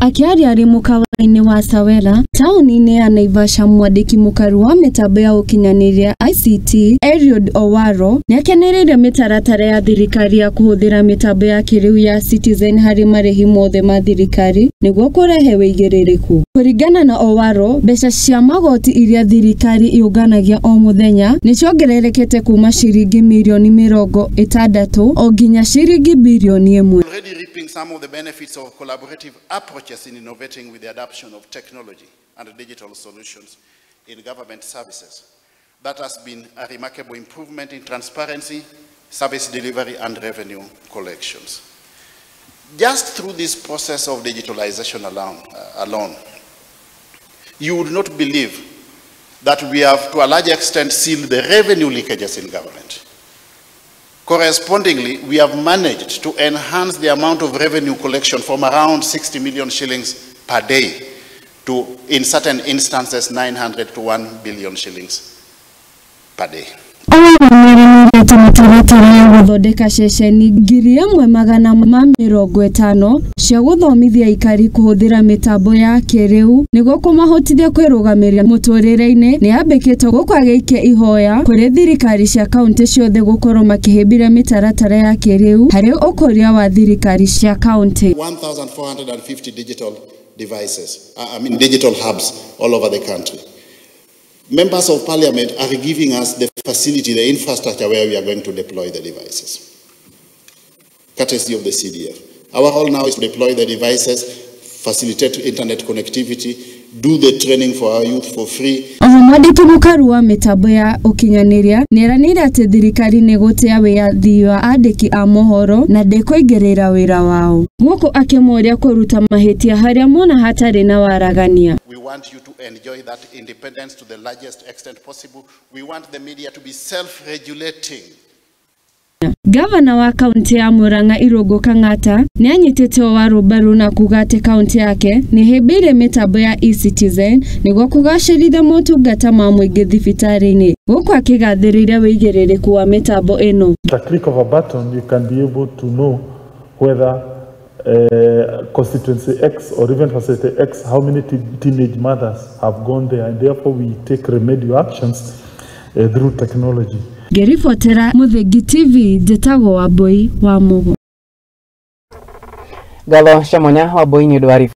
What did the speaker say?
Akiaria ari mukawa-ini wa Sawela, tauni-ini ya Naivasha, mwandiki mukaru wa mitambo ya ukinyaniria ICT Eliud Owalo niakeneriire mitaratara ya thirikari ya kuhuthira mitambo ya kiriu ya Citizen hari marihi mothe ma thirikari niguo kurehe wigiririku. Kuringana na Owalo, mbeca cia magoti iria thirikari iunganagia o muthenya niciongererekete kuma ciringi mirioni 60 o nginya ciringi birioni 1. Already reaping some of the benefits of collaborative approaches in innovating with the adoption of technology and digital solutions in government services. That has been a remarkable improvement in transparency, service delivery, and revenue collections. Just through this process of digitalization alone, you would not believe that we have, to a large extent, sealed the revenue leakages in government. Correspondingly, we have managed to enhance the amount of revenue collection from around 60 million shillings per day to, in certain instances, 900 to 1 billion shillings per day. Mutaratara ya guthondeka ceceni 1,150 cia guthomithia ikari kuhuthira mitambo ya kiriu niguo kumahotithia kwirugamirira muturire-ini ni yambikite gukwagiikia ihoya kuri thirikari cia kaunti ciothe gukorwo makihibira mitaratara ya kiriu hari ukuria wa thirikari cia kaunti. 1,450 digital devices, digital hubs all over the country. Members of Parliament are giving us the facility, the infrastructure where we are going to deploy the devices, courtesy of the CDF. Our role now is to deploy the devices, facilitate internet connectivity, do the training for our youth for free. Mwandiki mukaru wa mitambo ya ukinyaniria nieranire ati thirikari nigutia wiathi wa andiki a mohoro na ndikuingirira wira wao. Guku akimoria kuruta mahitia haria mona hatari na waragania. We want you to enjoy that independence to the largest extent possible. We want the media to be self-regulating. Gavana wa kaunti ya Murang'a Kang'ata ni anyitite Owalo mbaru na kuga ati kaunti yake ni hibire mitambo ya e-Citizen niguo kugacirithia motungata ma muingi thibitari-ini guku akigathiriria wigiririku wa mitambo ino. The click of a button, you can be able to know whether constituency X or even facility X, how many teenage mothers have gone there, and therefore we take remedial actions through technology. Gerifotera Muthengi TV Jetago wa Boi wa Mugo. Galo Shamonya wa Boi ni